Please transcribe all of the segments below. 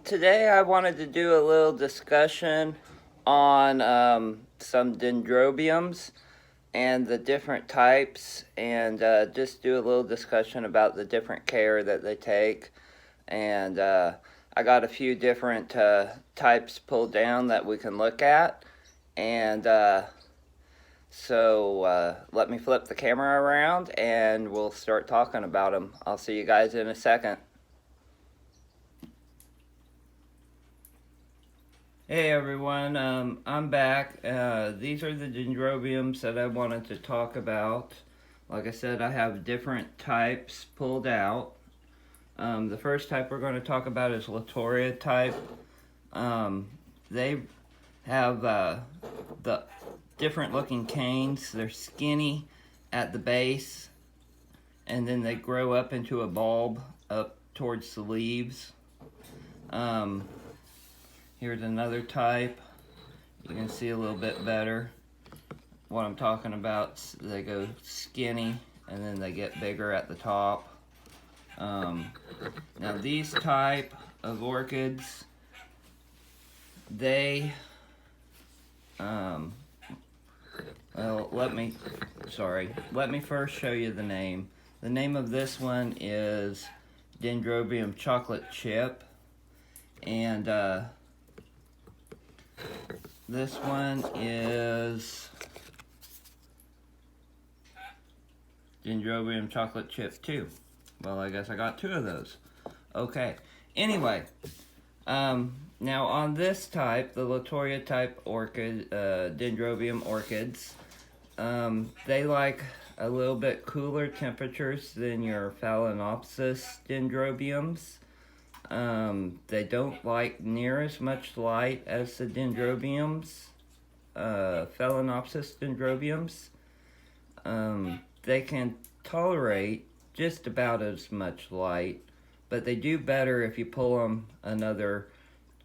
Today I wanted to do a little discussion on some dendrobiums and the different types, and just do a little discussion about the different care that they take. And I got a few different types pulled down that we can look at. And so let me flip the camera around and we'll start talking about them. I'll see you guys in a second. Hey everyone, I'm back. These are the dendrobiums that I wanted to talk about. Like I said, I have different types pulled out. The first type we're going to talk about is Latouria type. They have the different looking canes. They're skinny at the base, and then they grow up into a bulb up towards the leaves. Here's another type. You can see a little bit better what I'm talking about. They go skinny and then they get bigger at the top. Now these type of orchids, they, well, let me first show you the name. The name of this one is Dendrobium chocolate chip, and this one is Dendrobium chocolate chip too. Well, I guess I got two of those. Okay. Anyway, now on this type, the Latouria type orchid, Dendrobium orchids, they like a little bit cooler temperatures than your Phalaenopsis dendrobiums. They don't like near as much light as the dendrobiums, Phalaenopsis dendrobiums. They can tolerate just about as much light, but they do better if you pull them another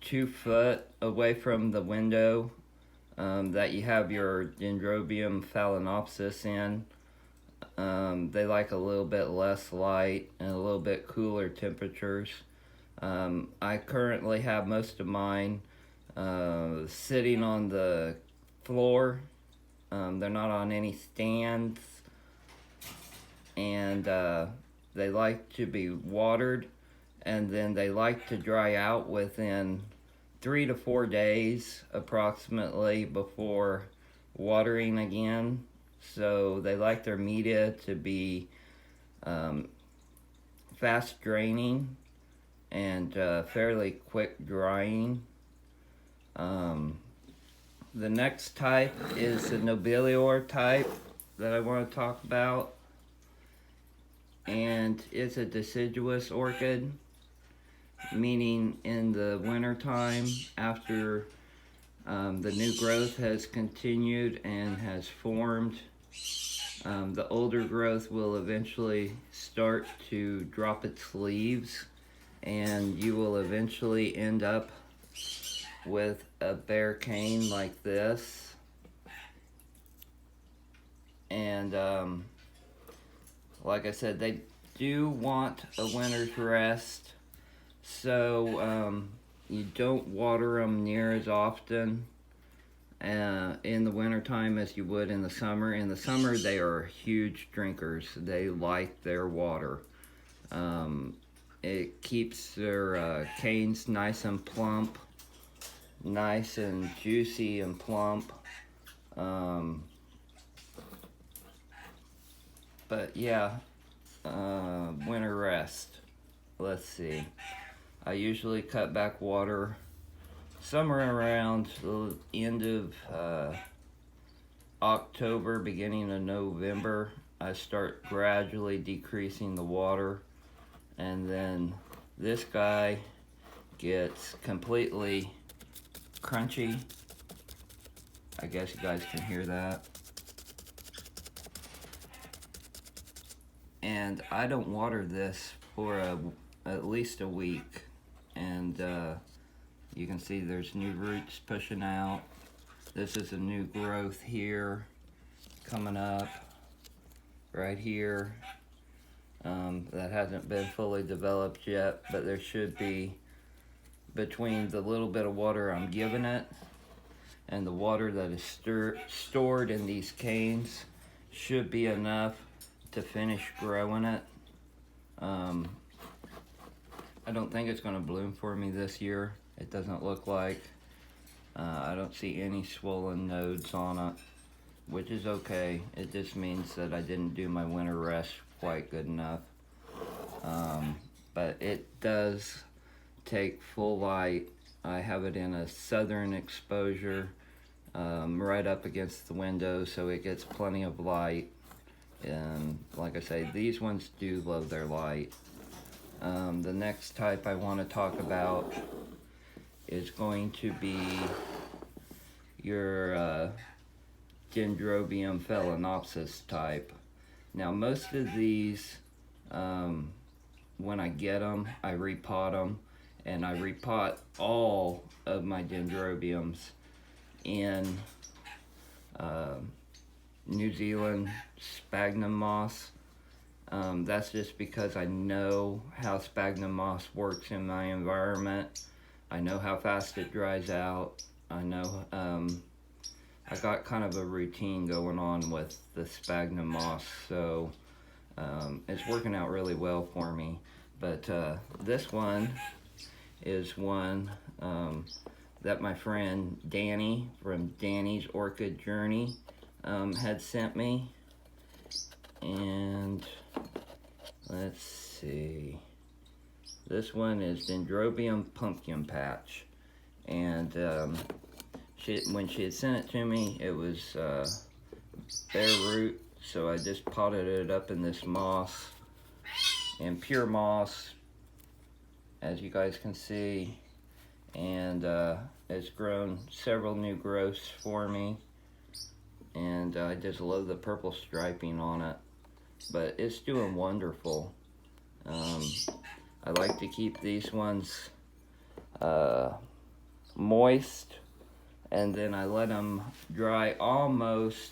2 foot away from the window that you have your Dendrobium Phalaenopsis in. They like a little bit less light and a little bit cooler temperatures. I currently have most of mine sitting on the floor. They're not on any stands, and they like to be watered, and then they like to dry out within 3 to 4 days approximately before watering again. So they like their media to be fast draining and fairly quick drying. The next type is the Nobile type that I want to talk about, and it's a deciduous orchid, meaning in the wintertime, after the new growth has continued and has formed, the older growth will eventually start to drop its leaves, and you will eventually end up with a bare cane like this. And like I said, they do want a winter's rest, so you don't water them near as often in the wintertime as you would in the summer. In the summer, they are huge drinkers. They like their water. It keeps their canes nice and plump, nice and juicy and plump. But yeah, winter rest. Let's see. I usually cut back water somewhere around the end of October, beginning of November. I start gradually decreasing the water, and then this guy gets completely crunchy. I guess you guys can hear that. And I don't water this for at least a week, and you can see there's new roots pushing out. This is a new growth here coming up right here that hasn't been fully developed yet, but there should be between the little bit of water I'm giving it and the water that is stored in these canes should be enough to finish growing it. I don't think it's going to bloom for me this year. It doesn't look like. I don't see any swollen nodes on it, which is okay. It just means that I didn't do my winter rest quite good enough. But it does take full light. I have it in a southern exposure, right up against the window, so it gets plenty of light. And like I say, these ones do love their light. The next type I want to talk about is going to be your Dendrobium Phalaenopsis type. Now most of these, when I get them, I repot them, and I repot all of my Dendrobiums in New Zealand sphagnum moss. That's just because I know how sphagnum moss works in my environment. I know how fast it dries out. I know I got kind of a routine going on with the sphagnum moss, so it's working out really well for me. But this one is one that my friend Danny from Danny's Orchid Journey had sent me. And let's see, this one is Dendrobium pumpkin patch, and when she had sent it to me, it was bare root, so I just potted it up in this moss, and pure moss, as you guys can see, and it's grown several new growths for me, and I just love the purple striping on it. But it's doing wonderful. I like to keep these ones moist, and then I let them dry almost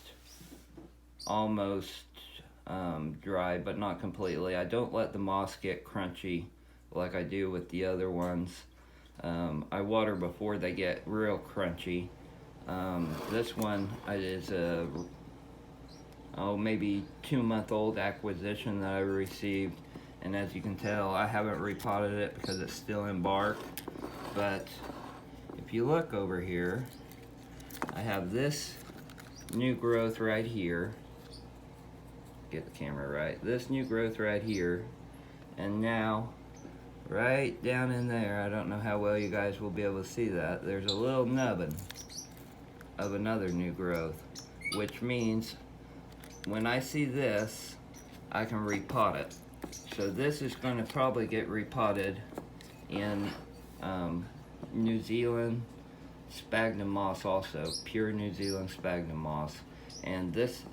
dry, but not completely. I don't let the moss get crunchy like I do with the other ones. I water before they get real crunchy. This one is a maybe 2-month-old acquisition that I received, and as you can tell, I haven't repotted it because it's still in bark. But if you look over here, I have this new growth right here. Get the camera right. This new growth right here, and now right down in there, I don't know how well you guys will be able to see that, there's a little nubbin of another new growth, which means when I see this, I can repot it. So this is going to probably get repotted in New Zealand sphagnum moss also, pure New Zealand sphagnum moss. And this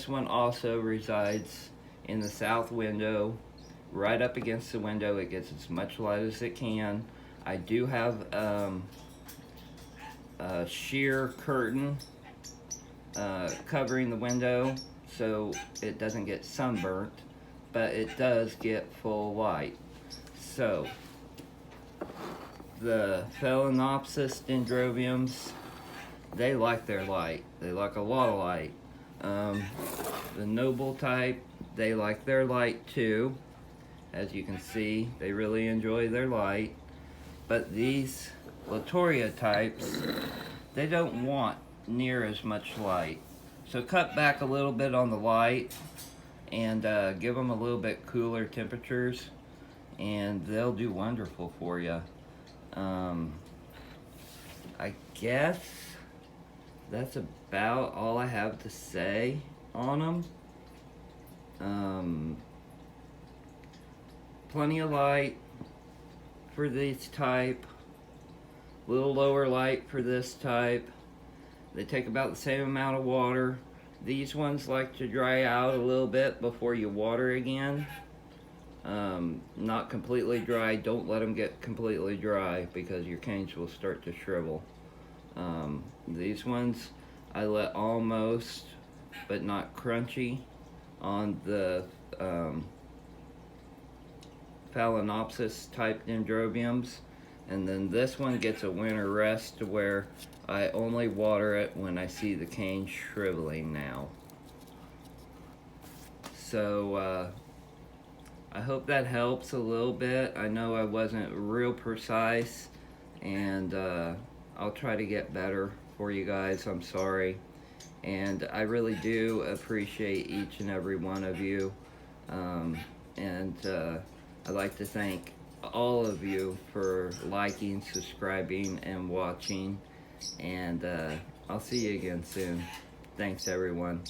one also resides in the south window, right up against the window. It gets as much light as it can. I do have a sheer curtain covering the window, so it doesn't get sunburnt, but it does get full light. So the Phalaenopsis dendrobiums, they like their light. They like a lot of light. The Nobile type, they like their light too. As you can see, they really enjoy their light. But these Latouria types, they don't want near as much light. So cut back a little bit on the light and give them a little bit cooler temperatures, and they'll do wonderful for you. I guess that's about all I have to say on them. Plenty of light for this type, a little lower light for this type. They take about the same amount of water. These ones like to dry out a little bit before you water again. Not completely dry. Don't let them get completely dry because your canes will start to shrivel. These ones I let almost, but not crunchy, on the Phalaenopsis type dendrobiums, And then this one gets a winter rest to where I only water it when I see the cane shriveling now. So I hope that helps a little bit. I know I wasn't real precise, and I'll try to get better for you guys. I'm sorry. And I really do appreciate each and every one of you. And I'd like to thank all of you for liking, subscribing, and watching. And I'll see you again soon. Thanks, everyone.